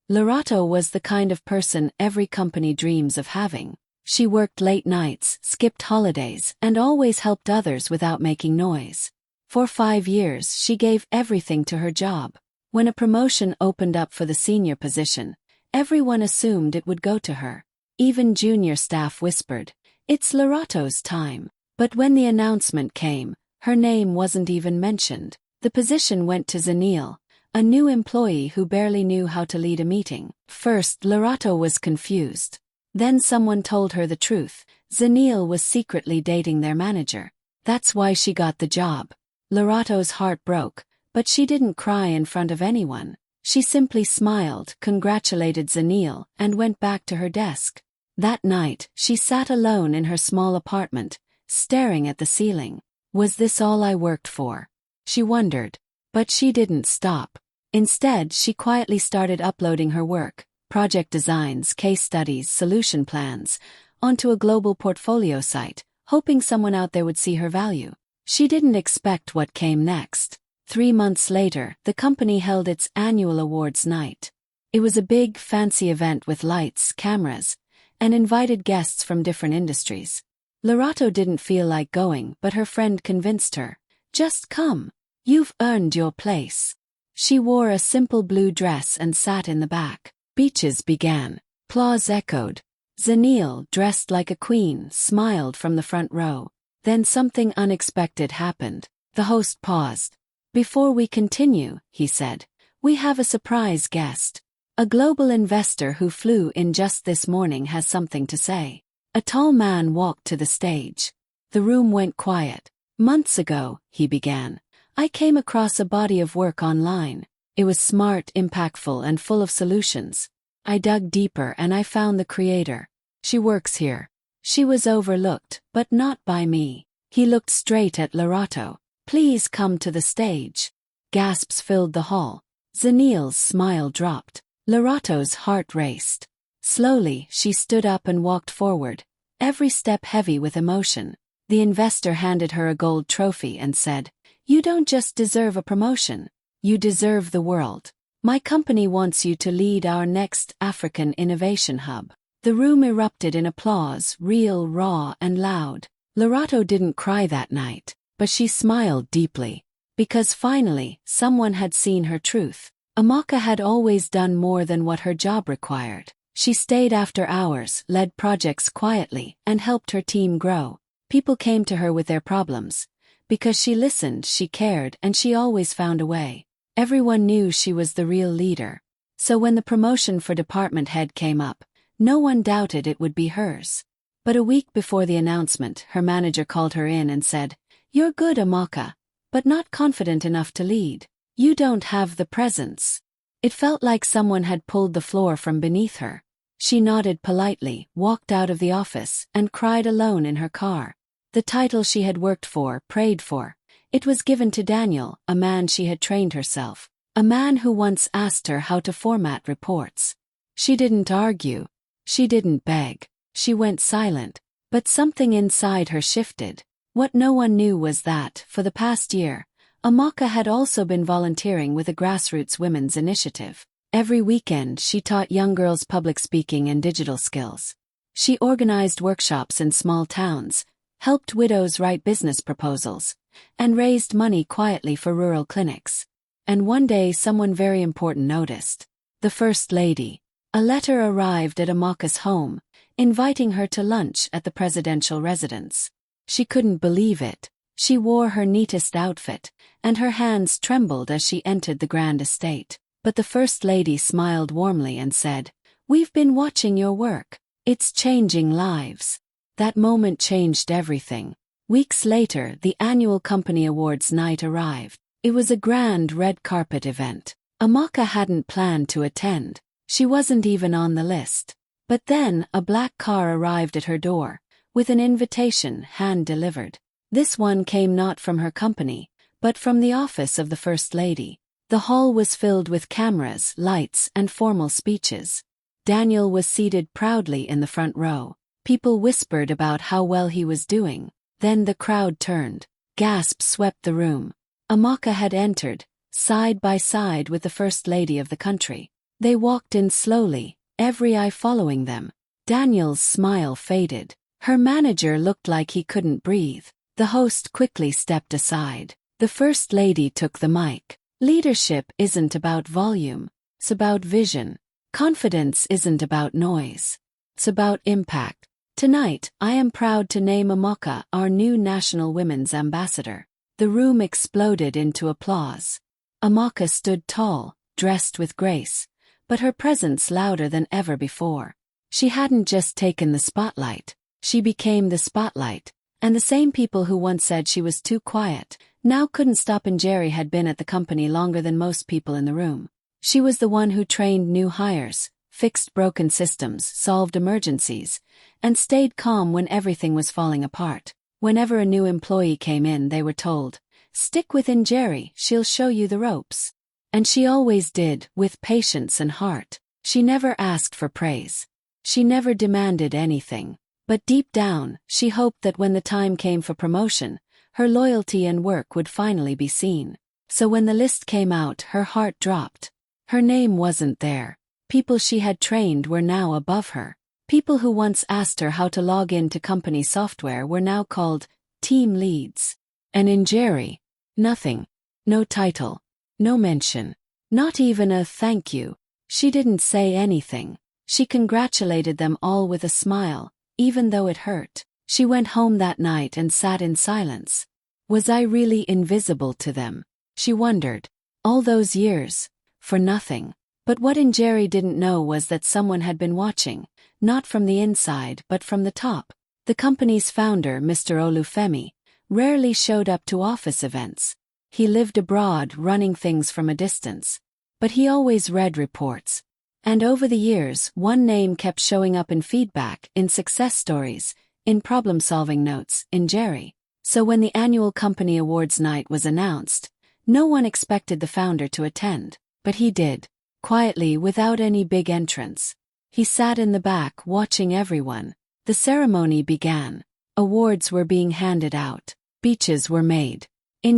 Lerato was the kind of person every company dreams of having. She worked late nights, skipped holidays, and always helped others without making noise. For 5 years she gave everything to her job. When a promotion opened up for the senior position, everyone assumed it would go to her. Even junior staff whispered, "It's Lerato's time." But when the announcement came, her name wasn't even mentioned. The position went to Daniel, a new employee who barely knew how to lead a meeting. First, Lerato was confused. Then someone told her the truth. Daniel was secretly dating their manager. That's why she got the job. Lerato's heart broke, but she didn't cry in front of anyone. She simply smiled, congratulated Daniel, and went back to her desk. That night, she sat alone in her small apartment, staring at the ceiling. Was this all I worked for? She wondered. But she didn't stop. Instead, she quietly started uploading her work, project designs, case studies, solution plans, onto a global portfolio site, hoping someone out there would see her value. She didn't expect what came next. 3 months later, the company held its annual awards night. It was a big, fancy event with lights, cameras, and invited guests from different industries. Lerato didn't feel like going, but her friend convinced her. "Just come. You've earned your place." She wore a simple blue dress and sat in the back. Speeches began. Applause echoed. Daniel, dressed like a queen, smiled from the front row. Then something unexpected happened. The host paused. "Before we continue," he said, "we have a surprise guest. A global investor who flew in just this morning has something to say." A tall man walked to the stage. The room went quiet. "Months ago," he began, "I came across a body of work online. It was smart, impactful, and full of solutions. I dug deeper and I found the creator. She works here. She was overlooked, but not by me." He looked straight at Lerato. "Please come to the stage." Gasps filled the hall. Daniel's smile dropped. Lerato's heart raced. Slowly, she stood up and walked forward, every step heavy with emotion. The investor handed her a gold trophy and said, "You don't just deserve a promotion. You deserve the world. My company wants you to lead our next African innovation hub." The room erupted in applause, real, raw, and loud. Lerato didn't cry that night, but she smiled deeply. Because finally, someone had seen her truth. Amaka had always done more than what her job required. She stayed after hours, led projects quietly, and helped her team grow. People came to her with their problems. Because she listened, she cared, and she always found a way. Everyone knew she was the real leader. So when the promotion for department head came up, no one doubted it would be hers. But a week before the announcement, her manager called her in and said, "You're good, Amaka, but not confident enough to lead. You don't have the presence." It felt like someone had pulled the floor from beneath her. She nodded politely, walked out of the office, and cried alone in her car. The title she had worked for, prayed for, it was given to Daniel, a man she had trained herself, a man who once asked her how to format reports. She didn't argue. She didn't beg. She went silent. But something inside her shifted. What no one knew was that, for the past year, Amaka had also been volunteering with a grassroots women's initiative. Every weekend, she taught young girls public speaking and digital skills. She organized workshops in small towns, helped widows write business proposals, and raised money quietly for rural clinics. And one day someone very important noticed. The First Lady. A letter arrived at Amaka's home, inviting her to lunch at the presidential residence. She couldn't believe it. She wore her neatest outfit, and her hands trembled as she entered the grand estate. But the First Lady smiled warmly and said, "We've been watching your work. It's changing lives." That moment changed everything. Weeks later, the annual company awards night arrived. It was a grand red carpet event. Amaka hadn't planned to attend. She wasn't even on the list. But then, a black car arrived at her door, with an invitation hand-delivered. This one came not from her company, but from the office of the First Lady. The hall was filled with cameras, lights, and formal speeches. Daniel was seated proudly in the front row. People whispered about how well he was doing. Then the crowd turned. Gasps swept the room. Amaka had entered, side by side with the First Lady of the country. They walked in slowly, every eye following them. Daniel's smile faded. Her manager looked like he couldn't breathe. The host quickly stepped aside. The First Lady took the mic. Leadership isn't about volume. It's about vision. Confidence isn't about noise. It's about impact. Tonight, I am proud to name Amaka our new National Women's Ambassador. The room exploded into applause. Amaka stood tall, dressed with grace, but her presence louder than ever before. She hadn't just taken the spotlight, she became the spotlight, and the same people who once said she was too quiet, now couldn't stop. And Jerry had been at the company longer than most people in the room. She was the one who trained new hires, fixed broken systems, solved emergencies, and stayed calm when everything was falling apart. Whenever a new employee came in, they were told, "Stick within Jerry, she'll show you the ropes." And she always did, with patience and heart. She never asked for praise. She never demanded anything. But deep down, she hoped that when the time came for promotion, her loyalty and work would finally be seen. So when the list came out, her heart dropped. Her name wasn't there. People she had trained were now above her. People who once asked her how to log into company software were now called team leads. And in Jerry, nothing. No title. No mention. Not even a thank you. She didn't say anything. She congratulated them all with a smile, even though it hurt. She went home that night and sat in silence. Was I really invisible to them? She wondered. All those years, for nothing. But what Jerry didn't know was that someone had been watching, not from the inside but from the top. The company's founder, Mr. Olufemi, rarely showed up to office events. He lived abroad, running things from a distance. But he always read reports. And over the years, one name kept showing up in feedback, in success stories, in problem-solving notes, in Jerry. So when the annual company awards night was announced, no one expected the founder to attend. But he did. Quietly, without any big entrance. He sat in the back, watching everyone. The ceremony began. Awards were being handed out. Speeches were made.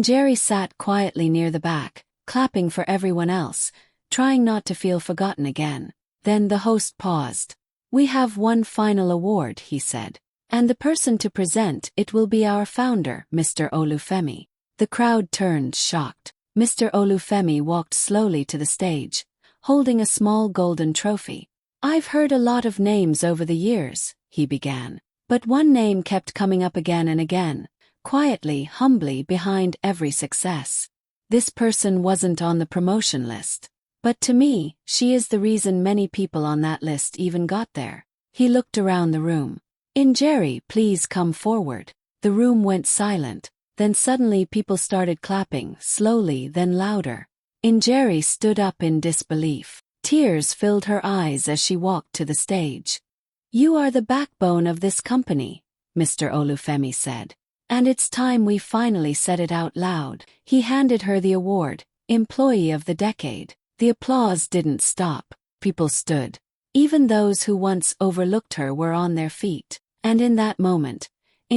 Jerry sat quietly near the back, clapping for everyone else, trying not to feel forgotten again. Then the host paused. "We have one final award," he said. "And the person to present it will be our founder, Mr. Olufemi." The crowd turned, shocked. Mr. Olufemi walked slowly to the stage, holding a small golden trophy. "I've heard a lot of names over the years," he began. But one name kept coming up again and again, quietly, humbly behind every success. This person wasn't on the promotion list. But to me, she is the reason many people on that list even got there. He looked around the room. "Jerry, please come forward." The room went silent. Then suddenly people started clapping, slowly, then louder. Jerry stood up in disbelief. Tears filled her eyes as she walked to the stage. "You are the backbone of this company," Mr. Olufemi said. "And it's time we finally said it out loud." He handed her the award, Employee of the Decade. The applause didn't stop. People stood. Even those who once overlooked her were on their feet. And in that moment,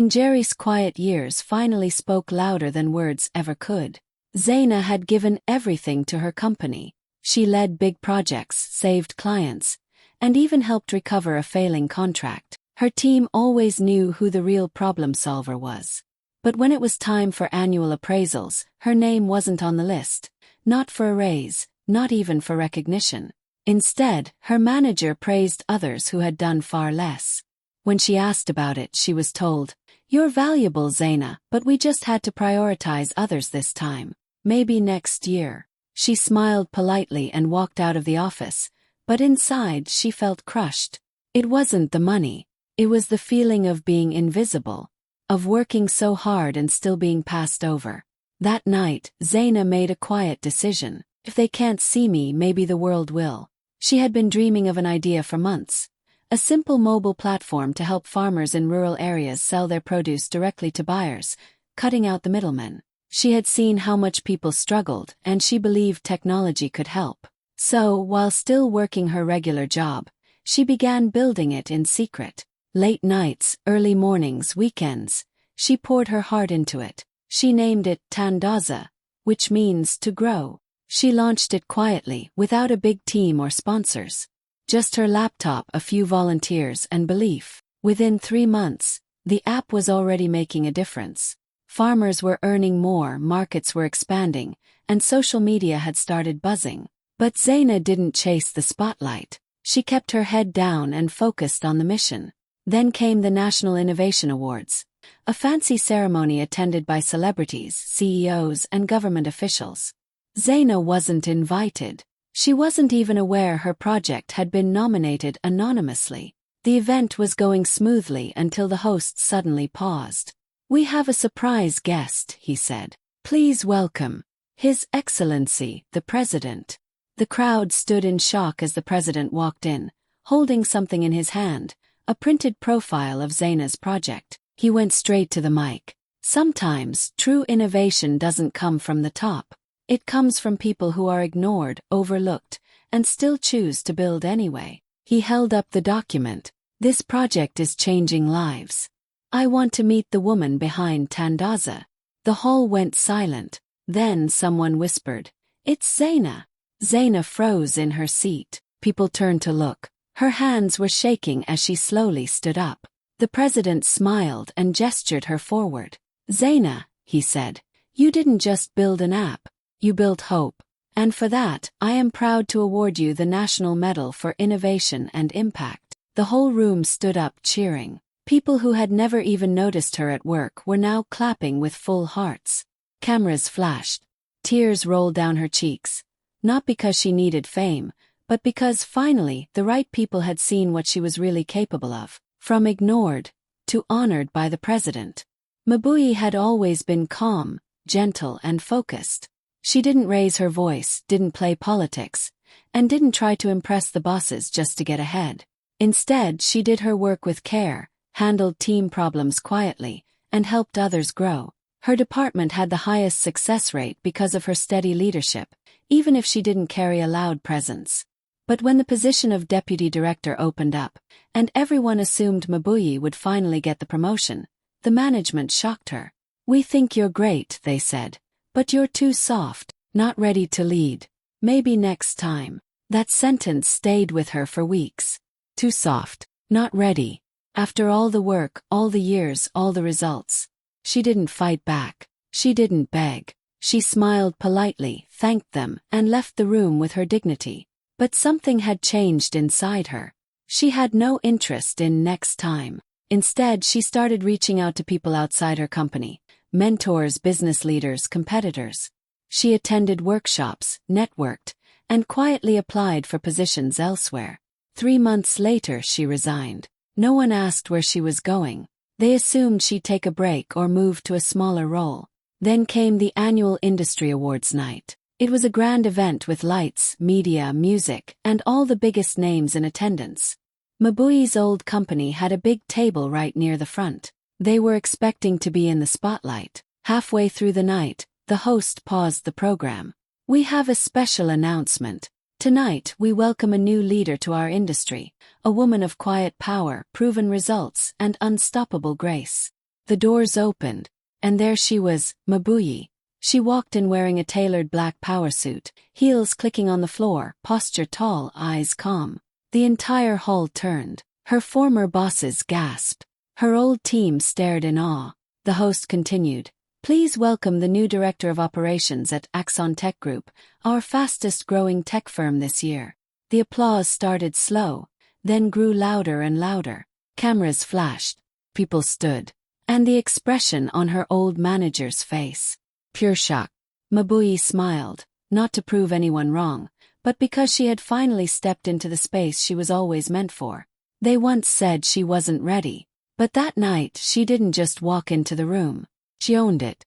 Jerry's quiet years finally spoke louder than words ever could. Zaina had given everything to her company. She led big projects, saved clients, and even helped recover a failing contract. Her team always knew who the real problem solver was. But when it was time for annual appraisals, her name wasn't on the list. Not for a raise, not even for recognition. Instead, her manager praised others who had done far less. When she asked about it, she was told, "You're valuable, Zaina, but we just had to prioritize others this time. Maybe next year." She smiled politely and walked out of the office, but inside she felt crushed. It wasn't the money. It was the feeling of being invisible, of working so hard and still being passed over. That night, Zaina made a quiet decision. If they can't see me, maybe the world will. She had been dreaming of an idea for months. A simple mobile platform to help farmers in rural areas sell their produce directly to buyers, cutting out the middlemen. She had seen how much people struggled, and she believed technology could help. So, while still working her regular job, she began building it in secret. Late nights, early mornings, weekends, she poured her heart into it. She named it Tandaza, which means to grow. She launched it quietly, without a big team or sponsors. Just her laptop, a few volunteers, and belief. Within 3 months, the app was already making a difference. Farmers were earning more, markets were expanding, and social media had started buzzing. But Zaina didn't chase the spotlight. She kept her head down and focused on the mission. Then came the National Innovation Awards, a fancy ceremony attended by celebrities, CEOs, and government officials. Zaina wasn't invited. She wasn't even aware her project had been nominated anonymously. The event was going smoothly until the host suddenly paused. "We have a surprise guest," he said. "Please welcome His Excellency, the President." The crowd stood in shock as the president walked in, holding something in his hand, a printed profile of Zaina's project. He went straight to the mic. "Sometimes, true innovation doesn't come from the top. It comes from people who are ignored, overlooked, and still choose to build anyway." He held up the document. "This project is changing lives. I want to meet the woman behind Tandaza." The hall went silent. Then someone whispered, "It's Zaina." Zaina froze in her seat. People turned to look. Her hands were shaking as she slowly stood up. The president smiled and gestured her forward. "Zaina," he said, "you didn't just build an app. You built hope. And for that, I am proud to award you the National Medal for Innovation and Impact." The whole room stood up cheering. People who had never even noticed her at work were now clapping with full hearts. Cameras flashed. Tears rolled down her cheeks. Not because she needed fame, but because finally the right people had seen what she was really capable of. From ignored to honored by the president. Mbuyi had always been calm, gentle, and focused. She didn't raise her voice, didn't play politics, and didn't try to impress the bosses just to get ahead. Instead, she did her work with care, handled team problems quietly, and helped others grow. Her department had the highest success rate because of her steady leadership, even if she didn't carry a loud presence. But when the position of deputy director opened up, and everyone assumed Mbuyi would finally get the promotion, the management shocked her. "We think you're great," they said. "But you're too soft, not ready to lead. Maybe next time." That sentence stayed with her for weeks. Too soft, not ready. After all the work, all the years, all the results. She didn't fight back. She didn't beg. She smiled politely, thanked them, and left the room with her dignity. But something had changed inside her. She had no interest in next time. Instead, she started reaching out to people outside her company. Mentors, business leaders, competitors. She attended workshops, networked, and quietly applied for positions elsewhere. 3 months later, she resigned. No one asked where she was going. They assumed she'd take a break or move to a smaller role. Then came the annual Industry Awards night. It was a grand event with lights, media, music, and all the biggest names in attendance. Mbuyi's old company had a big table right near the front. They were expecting to be in the spotlight. Halfway through the night, the host paused the program. "We have a special announcement. Tonight, we welcome a new leader to our industry, a woman of quiet power, proven results, and unstoppable grace." The doors opened, and there she was, Mbuyi. She walked in wearing a tailored black power suit, heels clicking on the floor, posture tall, eyes calm. The entire hall turned. Her former bosses gasped. Her old team stared in awe. The host continued, "Please welcome the new director of operations at Axon Tech Group, our fastest-growing tech firm this year." The applause started slow, then grew louder and louder. Cameras flashed. People stood. And the expression on her old manager's face. Pure shock. Mbuyi smiled, not to prove anyone wrong, but because she had finally stepped into the space she was always meant for. They once said she wasn't ready. But that night, she didn't just walk into the room. She owned it.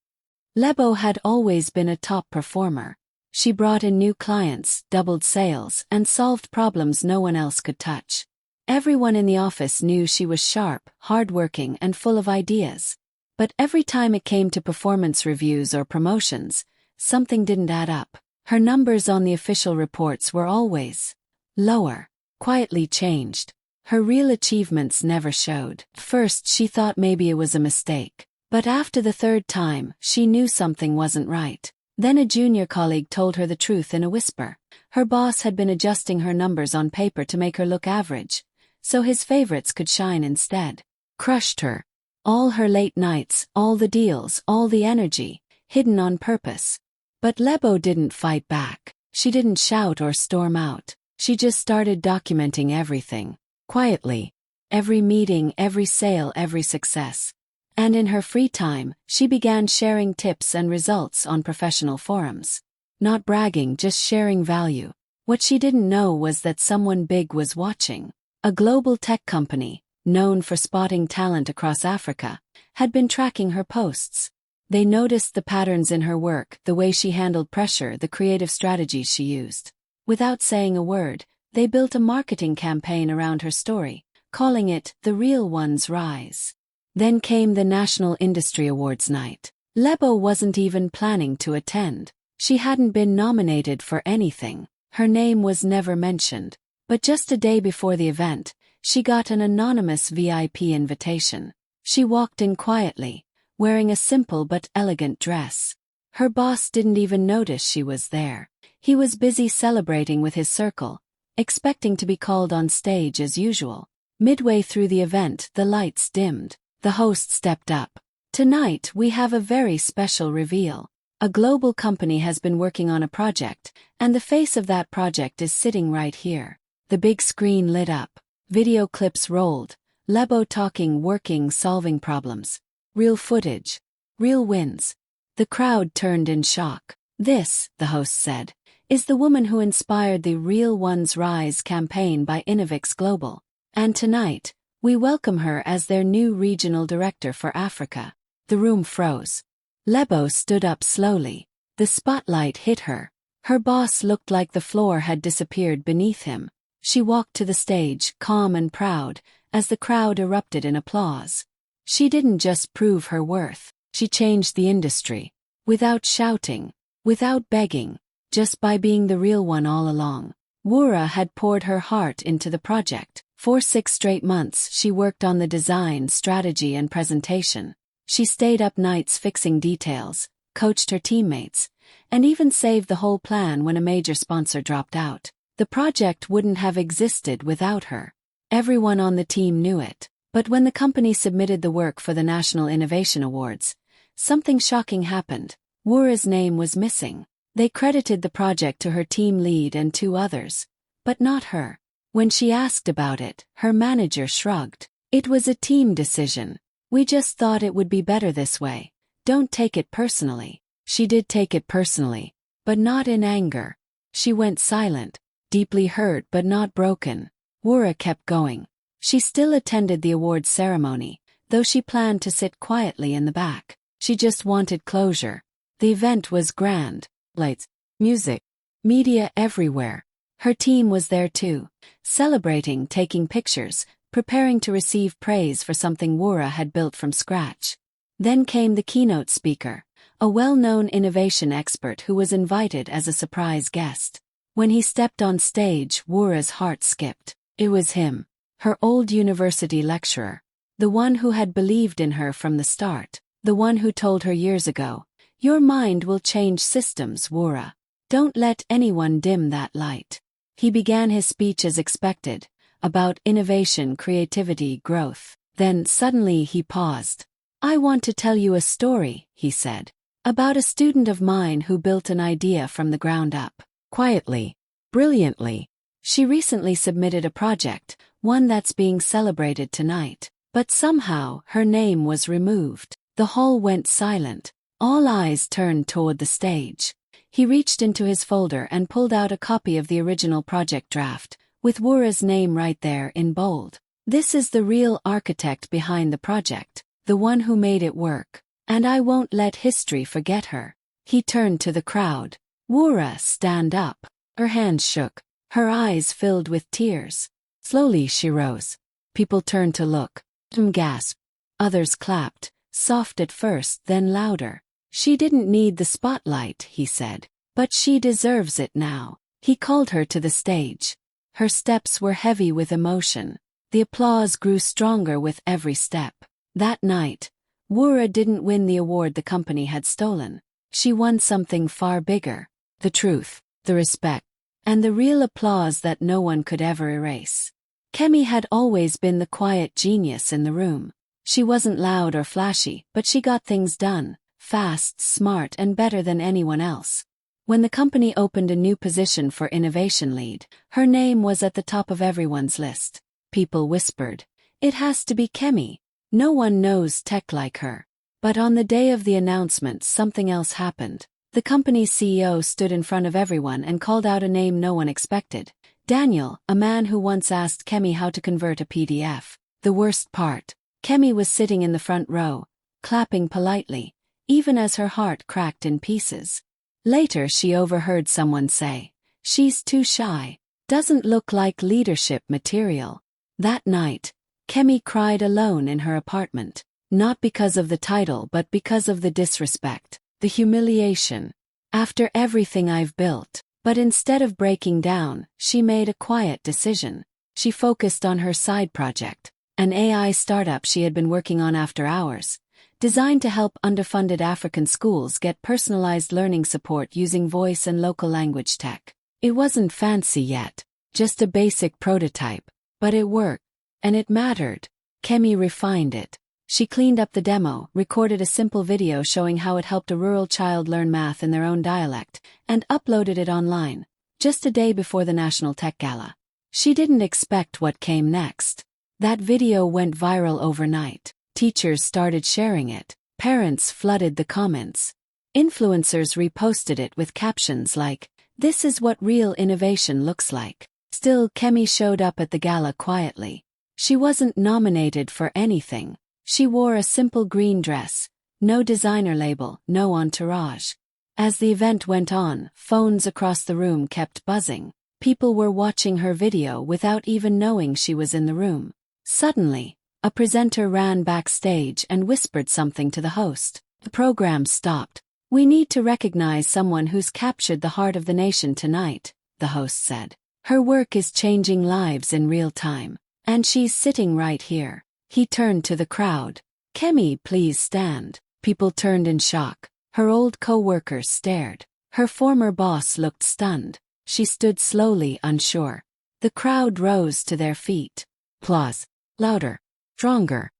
Lebo had always been a top performer. She brought in new clients, doubled sales, and solved problems no one else could touch. Everyone in the office knew she was sharp, hardworking, and full of ideas. But every time it came to performance reviews or promotions, something didn't add up. Her numbers on the official reports were always lower, quietly changed. Her real achievements never showed. First, she thought maybe it was a mistake. But after the third time, she knew something wasn't right. Then a junior colleague told her the truth in a whisper. Her boss had been adjusting her numbers on paper to make her look average, so his favorites could shine instead. Crushed her. All her late nights, all the deals, all the energy, hidden on purpose. But Lebo didn't fight back. She didn't shout or storm out. She just started documenting everything. Quietly. Every meeting, every sale, every success. And in her free time, she began sharing tips and results on professional forums. Not bragging, just sharing value. What she didn't know was that someone big was watching. A global tech company, known for spotting talent across Africa, had been tracking her posts. They noticed the patterns in her work, the way she handled pressure, the creative strategies she used. Without saying a word, they built a marketing campaign around her story, calling it The Real One's Rise. Then came the National Industry Awards night. Lebo wasn't even planning to attend. She hadn't been nominated for anything. Her name was never mentioned. But just a day before the event, she got an anonymous VIP invitation. She walked in quietly, wearing a simple but elegant dress. Her boss didn't even notice she was there. He was busy celebrating with his circle, expecting to be called on stage as usual. Midway through the event, the lights dimmed. The host stepped up. "Tonight we have a very special reveal. A global company has been working on a project, and the face of that project is sitting right here." The big screen lit up. Video clips rolled. Lebo talking, working, solving problems. Real footage. Real wins. The crowd turned in shock. "This," the host said, "is the woman who inspired the Real One's Rise campaign by Innovix Global. And tonight, we welcome her as their new regional director for Africa." The room froze. Lebo stood up slowly. The spotlight hit her. Her boss looked like the floor had disappeared beneath him. She walked to the stage, calm and proud, as the crowd erupted in applause. She didn't just prove her worth. She changed the industry. Without shouting. Without begging. Just by being the real one all along. Wura had poured her heart into the project. For 6 straight months she worked on the design, strategy and presentation. She stayed up nights fixing details, coached her teammates, and even saved the whole plan when a major sponsor dropped out. The project wouldn't have existed without her. Everyone on the team knew it. But when the company submitted the work for the National Innovation Awards, something shocking happened. Wura's name was missing. They credited the project to her team lead and 2 others, but not her. When she asked about it, her manager shrugged. "It was a team decision. We just thought it would be better this way. Don't take it personally." She did take it personally, but not in anger. She went silent, deeply hurt but not broken. Wura kept going. She still attended the awards ceremony, though she planned to sit quietly in the back. She just wanted closure. The event was grand. Lights, music, media everywhere. Her team was there too, celebrating, taking pictures, preparing to receive praise for something Wura had built from scratch. Then came the keynote speaker, a well-known innovation expert who was invited as a surprise guest. When he stepped on stage, Wura's heart skipped. It was him, her old university lecturer, the one who had believed in her from the start, the one who told her years ago, "Your mind will change systems, Wura. Don't let anyone dim that light." He began his speech as expected, about innovation, creativity, growth. Then suddenly he paused. "I want to tell you a story," he said, "about a student of mine who built an idea from the ground up. Quietly, brilliantly. She recently submitted a project, one that's being celebrated tonight. But somehow her name was removed." The hall went silent. All eyes turned toward the stage. He reached into his folder and pulled out a copy of the original project draft, with Wura's name right there in bold. "This is the real architect behind the project, the one who made it work. And I won't let history forget her." He turned to the crowd. "Wura, stand up." Her hands shook. Her eyes filled with tears. Slowly she rose. People turned to look. Some gasped. Others clapped, soft at first, then louder. "She didn't need the spotlight," he said. "But she deserves it now." He called her to the stage. Her steps were heavy with emotion. The applause grew stronger with every step. That night, Wura didn't win the award the company had stolen. she won something far bigger: the truth, the respect, and the real applause that no one could ever erase. Kemi had always been the quiet genius in the room. She wasn't loud or flashy, but she got things done, fast, smart, and better than anyone else. When the company opened a new position for innovation lead, her name was at the top of everyone's list. People whispered, "It has to be Kemi. No one knows tech like her." But on the day of the announcement, something else happened. The company's CEO stood in front of everyone and called out a name no one expected: Daniel, a man who once asked Kemi how to convert a PDF. The worst part: Kemi was sitting in the front row, clapping politely, even as her heart cracked in pieces. Later she overheard someone say, "She's too shy. Doesn't look like leadership material." That night, Kemi cried alone in her apartment, not because of the title but because of the disrespect, the humiliation. "After everything I've built." But instead of breaking down, she made a quiet decision. She focused on her side project, an AI startup she had been working on after hours, designed to help underfunded African schools get personalized learning support using voice and local language tech. It wasn't fancy yet, just a basic prototype, but it worked, and it mattered. Kemi refined it. She cleaned up the demo, recorded a simple video showing how it helped a rural child learn math in their own dialect, and uploaded it online, just a day before the National Tech Gala. She didn't expect what came next. That video went viral overnight. Teachers started sharing it. Parents flooded the comments. Influencers reposted it with captions like, "This is what real innovation looks like." Still, Kemi showed up at the gala quietly. She wasn't nominated for anything. She wore a simple green dress, no designer label, no entourage. As the event went on, phones across the room kept buzzing. People were watching her video without even knowing she was in the room. Suddenly, a presenter ran backstage and whispered something to the host. The program stopped. "We need to recognize someone who's captured the heart of the nation tonight," the host said. "Her work is changing lives in real time, and she's sitting right here." He turned to the crowd. "Kemi, please stand." People turned in shock. Her old co-workers stared. Her former boss looked stunned. She stood slowly, unsure. The crowd rose to their feet. Applause. Louder. Stronger.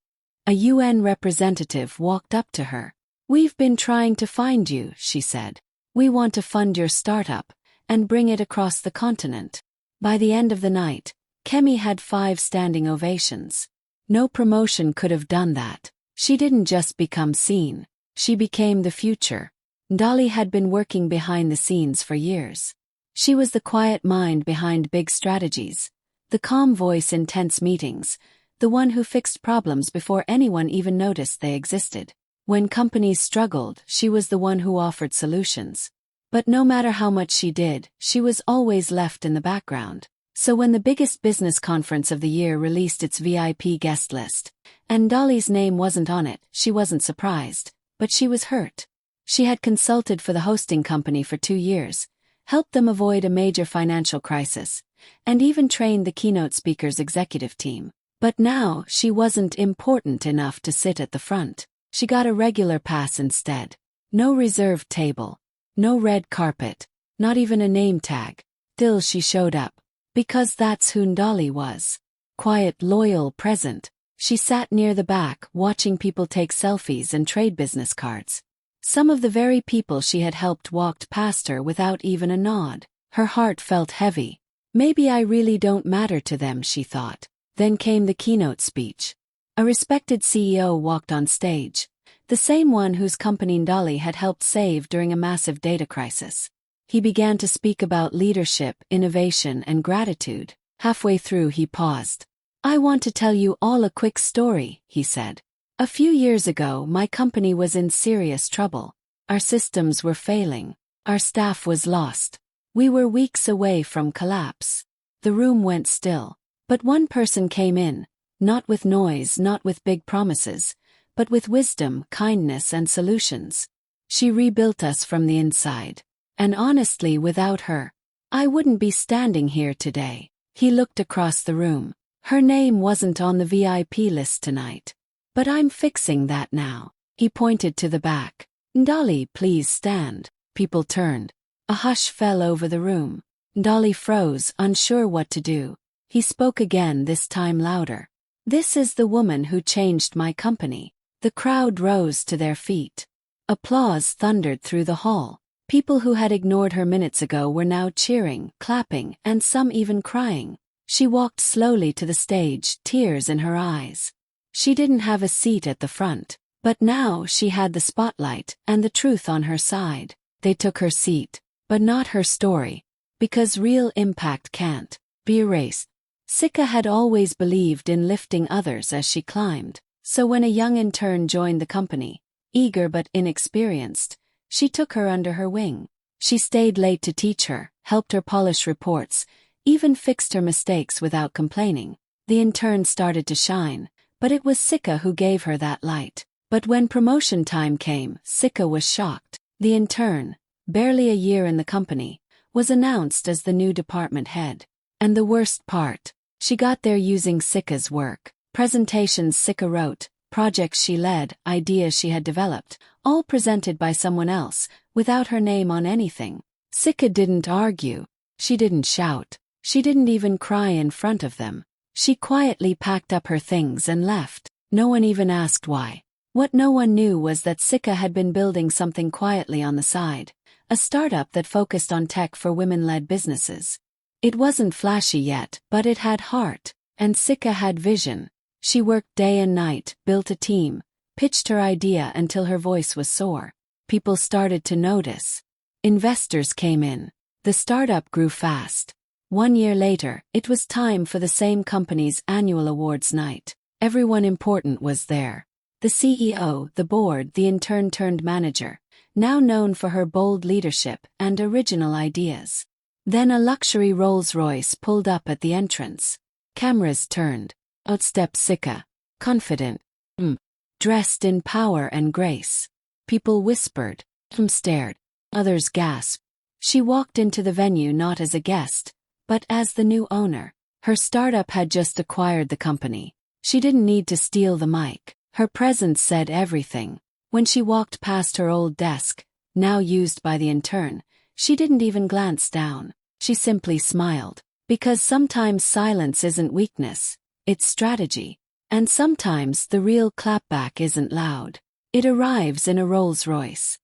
A UN representative walked up to her. "We've been trying to find you," she said. "We want to fund your startup and bring it across the continent." By the end of the night, Kemi had 5 standing ovations. No promotion could have done that. She didn't just become seen. She became the future. Dolly had been working behind the scenes for years. She was the quiet mind behind big strategies, the calm voice in tense meetings, the one who fixed problems before anyone even noticed they existed. When companies struggled, she was the one who offered solutions. But no matter how much she did, she was always left in the background. So when the biggest business conference of the year released its VIP guest list, and Dolly's name wasn't on it, she wasn't surprised, but she was hurt. She had consulted for the hosting company for 2 years, helped them avoid a major financial crisis, and even trained the keynote speaker's executive team. But now she wasn't important enough to sit at the front. She got a regular pass instead. No reserved table. No red carpet. Not even a name tag. Still she showed up. Because that's who Dolly was. Quiet, loyal, present. She sat near the back, watching people take selfies and trade business cards. Some of the very people she had helped walked past her without even a nod. Her heart felt heavy. Maybe I really don't matter to them, she thought. Then came the keynote speech. A respected CEO walked on stage, the same one whose company Dolly had helped save during a massive data crisis. He began to speak about leadership, innovation, and gratitude. Halfway through he paused. "I want to tell you all a quick story," he said. "A few years ago my company was in serious trouble. Our systems were failing. Our staff was lost. We were weeks away from collapse." The room went still. But one person came in, not with noise, not with big promises, but with wisdom, kindness, and solutions. She rebuilt us from the inside. And honestly, without her, I wouldn't be standing here today. He looked across the room. Her name wasn't on the VIP list tonight. But I'm fixing that now. He pointed to the back. Dolly, please stand. People turned. A hush fell over the room. Dolly froze, unsure what to do. He spoke again, this time louder. This is the woman who changed my company. The crowd rose to their feet. Applause thundered through the hall. People who had ignored her minutes ago were now cheering, clapping, and some even crying. She walked slowly to the stage, tears in her eyes. She didn't have a seat at the front, but now she had the spotlight and the truth on her side. They took her seat, but not her story, because real impact can't be erased. Sika had always believed in lifting others as she climbed, so when a young intern joined the company, eager but inexperienced, she took her under her wing. She stayed late to teach her, helped her polish reports, even fixed her mistakes without complaining. The intern started to shine, but it was Sika who gave her that light. But when promotion time came, Sika was shocked. The intern, barely a year in the company, was announced as the new department head. And the worst part, she got there using Sika's work. Presentations Sika wrote, projects she led, ideas she had developed, all presented by someone else, without her name on anything. Sika didn't argue. She didn't shout. She didn't even cry in front of them. She quietly packed up her things and left. No one even asked why. What no one knew was that Sika had been building something quietly on the side, a startup that focused on tech for women-led businesses. It wasn't flashy yet, but it had heart, and Sika had vision. She worked day and night, built a team, pitched her idea until her voice was sore. People started to notice. Investors came in. The startup grew fast. 1 year later, it was time for the same company's annual awards night. Everyone important was there. The CEO, the board, the intern-turned-manager, now known for her bold leadership and original ideas. Then a luxury Rolls-Royce pulled up at the entrance. Cameras turned. Out stepped Sika, confident, dressed in power and grace. People whispered, stared. Others gasped. She walked into the venue not as a guest, but as the new owner. Her startup had just acquired the company. She didn't need to steal the mic. Her presence said everything. When she walked past her old desk, now used by the intern, she didn't even glance down. She simply smiled. Because sometimes silence isn't weakness, it's strategy. And sometimes the real clapback isn't loud. It arrives in a Rolls-Royce.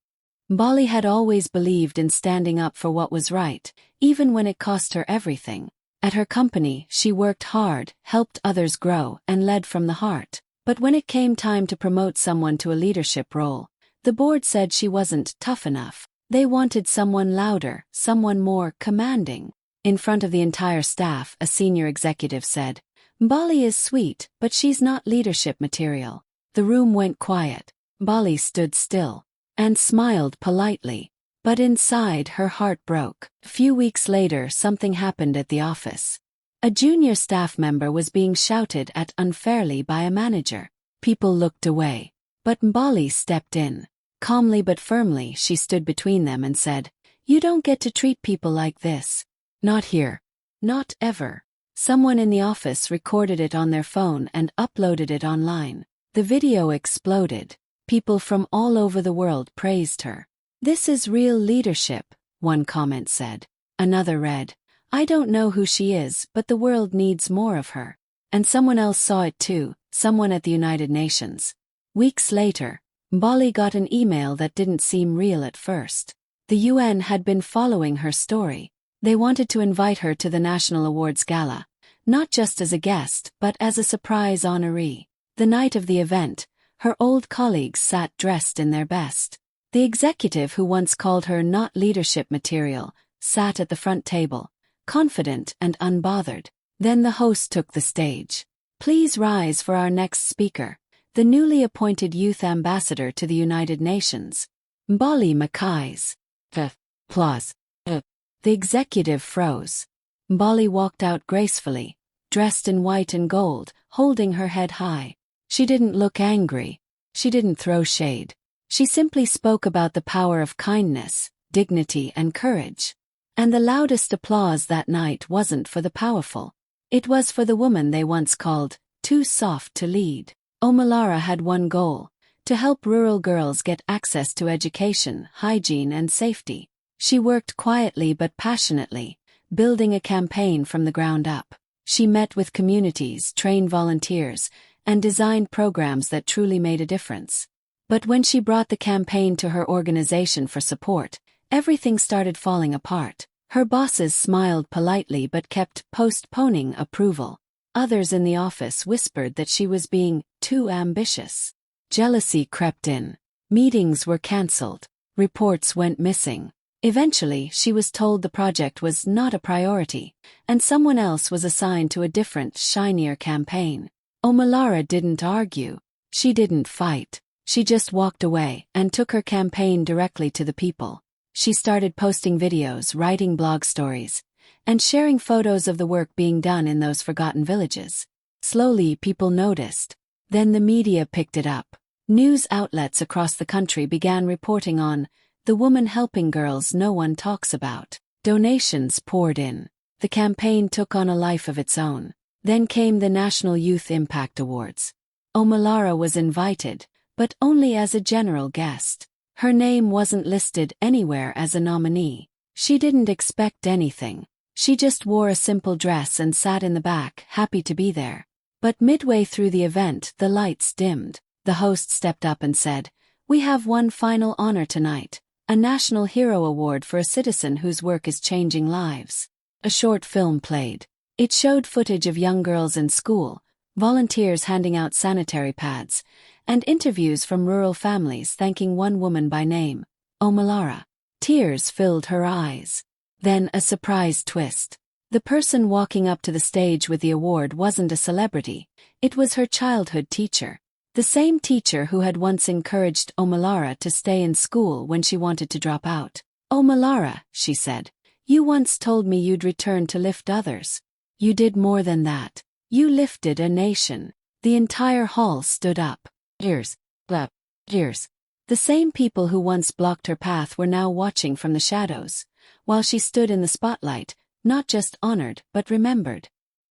Bolly had always believed in standing up for what was right, even when it cost her everything. At her company, she worked hard, helped others grow, and led from the heart. But when it came time to promote someone to a leadership role, the board said she wasn't tough enough. They wanted someone louder, someone more commanding. In front of the entire staff, a senior executive said, "Bolly is sweet, but she's not leadership material." The room went quiet. Bolly stood still and smiled politely. But inside, her heart broke. A few weeks later, something happened at the office. A junior staff member was being shouted at unfairly by a manager. People looked away. But Bolly stepped in. Calmly but firmly, she stood between them and said, "You don't get to treat people like this. Not here. Not ever." Someone in the office recorded it on their phone and uploaded it online. The video exploded. People from all over the world praised her. "This is real leadership," one comment said. Another read, "I don't know who she is, but the world needs more of her." And someone else saw it too, someone at the United Nations. Weeks later, Bolly got an email that didn't seem real at first. The UN had been following her story. They wanted to invite her to the National Awards Gala, not just as a guest, but as a surprise honoree. The night of the event, her old colleagues sat dressed in their best. The executive who once called her not leadership material sat at the front table, confident and unbothered. Then the host took the stage. "Please rise for our next speaker, the newly appointed youth ambassador to the United Nations, Bolly Mackay's." Applause. The executive froze. Bolly walked out gracefully, dressed in white and gold, holding her head high. She didn't look angry. She didn't throw shade. She simply spoke about the power of kindness, dignity, and courage. And the loudest applause that night wasn't for the powerful. It was for the woman they once called too soft to lead. Omalara had one goal, to help rural girls get access to education, hygiene, and safety. She worked quietly but passionately, building a campaign from the ground up. She met with communities, trained volunteers, and designed programs that truly made a difference. But when she brought the campaign to her organization for support, everything started falling apart. Her bosses smiled politely but kept postponing approval. Others in the office whispered that she was being too ambitious. Jealousy crept in. Meetings were cancelled. Reports went missing. Eventually, she was told the project was not a priority, and someone else was assigned to a different, shinier campaign. Omolara didn't argue. She didn't fight. She just walked away and took her campaign directly to the people. She started posting videos, writing blog stories, and sharing photos of the work being done in those forgotten villages. Slowly, people noticed. Then the media picked it up. News outlets across the country began reporting on the woman helping girls no one talks about. Donations poured in. The campaign took on a life of its own. Then came the National Youth Impact Awards. Omolara was invited, but only as a general guest. Her name wasn't listed anywhere as a nominee. She didn't expect anything. She just wore a simple dress and sat in the back, happy to be there. But midway through the event, the lights dimmed. The host stepped up and said, "We have one final honor tonight. A National Hero Award for a citizen whose work is changing lives." A short film played. It showed footage of young girls in school, volunteers handing out sanitary pads, and interviews from rural families thanking one woman by name, Omolara. Tears filled her eyes. Then a surprise twist. The person walking up to the stage with the award wasn't a celebrity. It was her childhood teacher. The same teacher who had once encouraged Omolara to stay in school when she wanted to drop out. "Omolara," she said, "you once told me you'd return to lift others. You did more than that. You lifted a nation." The entire hall stood up. Ears, clap, ears. The same people who once blocked her path were now watching from the shadows, while she stood in the spotlight, not just honored but remembered.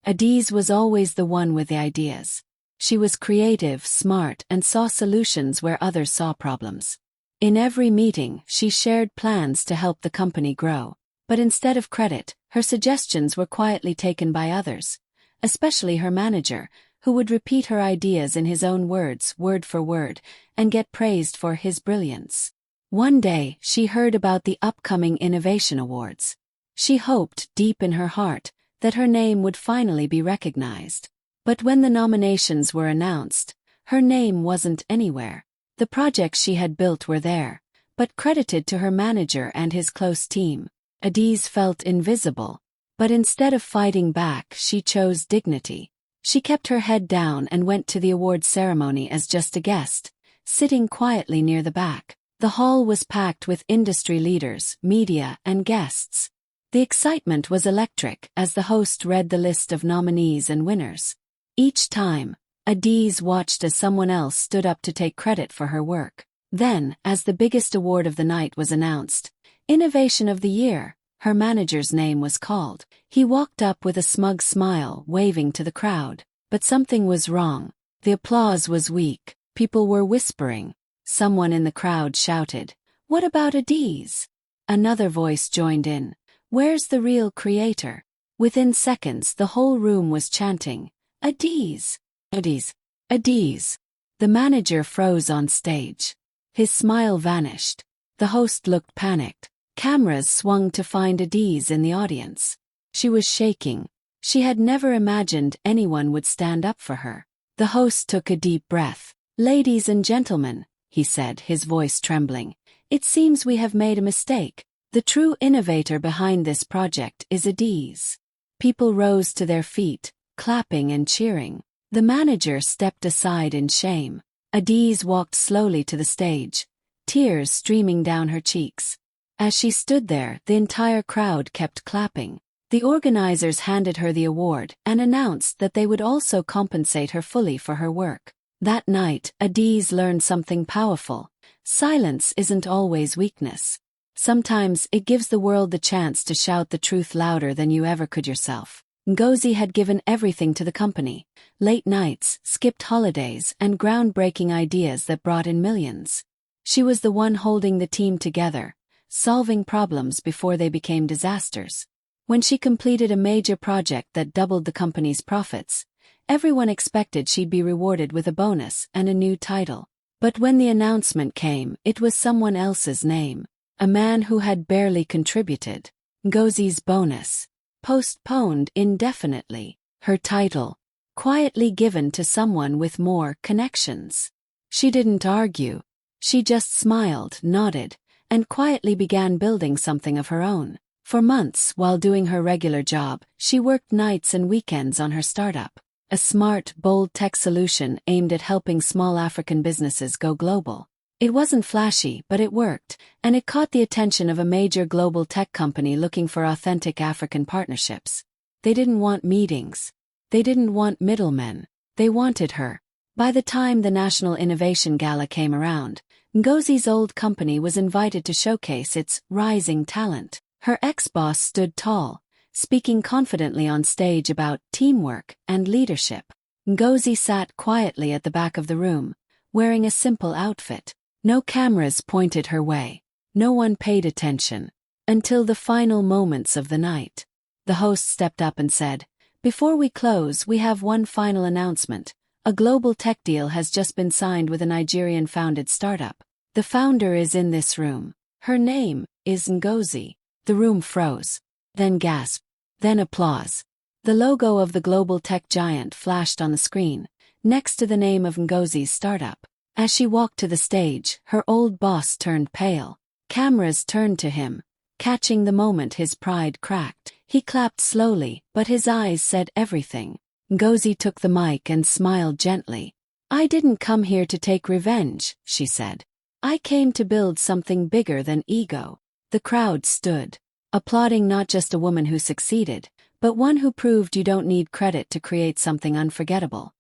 Adiz was always the one with the ideas. She was creative, smart, and saw solutions where others saw problems. In every meeting, she shared plans to help the company grow. But instead of credit, her suggestions were quietly taken by others, especially her manager, who would repeat her ideas in his own words, word for word, and get praised for his brilliance. One day, she heard about the upcoming Innovation Awards. She hoped, deep in her heart, that her name would finally be recognized. But when the nominations were announced, her name wasn't anywhere. The projects she had built were there, but credited to her manager and his close team. Adiz felt invisible, but instead of fighting back, she chose dignity. She kept her head down and went to the awards ceremony as just a guest, sitting quietly near the back. The hall was packed with industry leaders, media, and guests. The excitement was electric as the host read the list of nominees and winners. Each time, Adiz watched as someone else stood up to take credit for her work. Then, as the biggest award of the night was announced, Innovation of the Year, her manager's name was called. He walked up with a smug smile, waving to the crowd. But something was wrong. The applause was weak. People were whispering. Someone in the crowd shouted, "What about Adiz?" Another voice joined in, "Where's the real creator?" Within seconds, the whole room was chanting, "Adiz! Adiz! Adiz!" The manager froze on stage. His smile vanished. The host looked panicked. Cameras swung to find Adiz in the audience. She was shaking. She had never imagined anyone would stand up for her. The host took a deep breath. "Ladies and gentlemen," he said, his voice trembling, "it seems we have made a mistake. The true innovator behind this project is Adiz." People rose to their feet, clapping and cheering. The manager stepped aside in shame. Adiz walked slowly to the stage, tears streaming down her cheeks. As she stood there, the entire crowd kept clapping. The organizers handed her the award and announced that they would also compensate her fully for her work. That night, Adiz learned something powerful. Silence isn't always weakness. Sometimes it gives the world the chance to shout the truth louder than you ever could yourself. Ngozi had given everything to the company: late nights, skipped holidays, and groundbreaking ideas that brought in millions. She was the one holding the team together, solving problems before they became disasters. When she completed a major project that doubled the company's profits, everyone expected she'd be rewarded with a bonus and a new title. But when the announcement came, it was someone else's name. A man who had barely contributed. Ngozi's bonus. Postponed indefinitely. Her title. Quietly given to someone with more connections. She didn't argue. She just smiled, nodded, and quietly began building something of her own. For months, while doing her regular job, she worked nights and weekends on her startup. A smart, bold tech solution aimed at helping small African businesses go global. It wasn't flashy, but it worked, and it caught the attention of a major global tech company looking for authentic African partnerships. They didn't want meetings. They didn't want middlemen. They wanted her. By the time the National Innovation Gala came around, Ngozi's old company was invited to showcase its rising talent. Her ex-boss stood tall, speaking confidently on stage about teamwork and leadership. Ngozi sat quietly at the back of the room, wearing a simple outfit. No cameras pointed her way. No one paid attention. Until the final moments of the night. The host stepped up and said, "Before we close, we have one final announcement. A global tech deal has just been signed with a Nigerian-founded startup. The founder is in this room. Her name is Ngozi." The room froze. Then gasp. Then applause. The logo of the global tech giant flashed on the screen, next to the name of Ngozi's startup. As she walked to the stage, her old boss turned pale. Cameras turned to him. Catching the moment, his pride cracked. He clapped slowly, but his eyes said everything. Ngozi took the mic and smiled gently. "I didn't come here to take revenge," she said. "I came to build something bigger than ego." The crowd stood, applauding not just a woman who succeeded, but one who proved you don't need credit to create something unforgettable.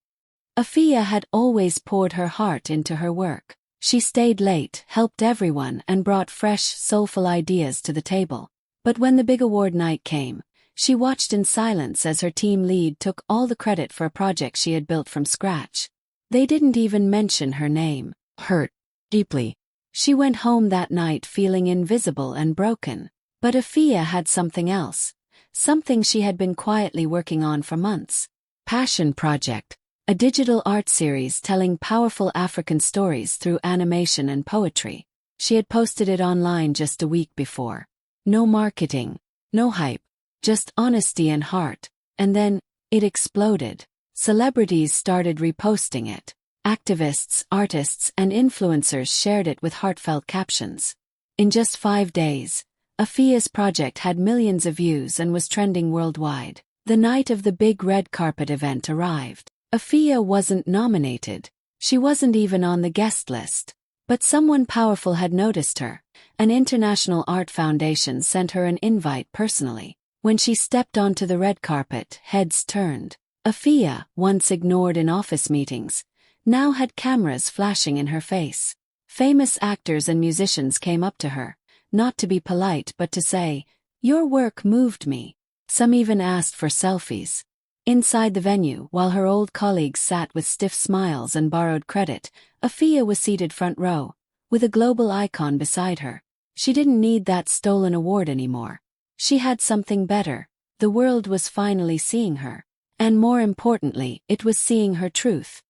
Afia had always poured her heart into her work. She stayed late, helped everyone, and brought fresh, soulful ideas to the table. But when the big award night came, she watched in silence as her team lead took all the credit for a project she had built from scratch. They didn't even mention her name. Hurt deeply. She went home that night feeling invisible and broken. But Afia had something else. Something she had been quietly working on for months. Passion Project. A digital art series telling powerful African stories through animation and poetry. She had posted it online just a week before. No marketing. No hype. Just honesty and heart. And then, it exploded. Celebrities started reposting it. Activists, artists, and influencers shared it with heartfelt captions. In just 5 days, Afia's project had millions of views and was trending worldwide. The night of the big red carpet event arrived. Afia wasn't nominated. She wasn't even on the guest list. But someone powerful had noticed her. An international art foundation sent her an invite personally. When she stepped onto the red carpet, heads turned. Afia, once ignored in office meetings, now had cameras flashing in her face. Famous actors and musicians came up to her, not to be polite but to say, "Your work moved me." Some even asked for selfies. Inside the venue, while her old colleagues sat with stiff smiles and borrowed credit, Afia was seated front row, with a global icon beside her. She didn't need that stolen award anymore. She had something better. The world was finally seeing her. And more importantly, it was seeing her truth.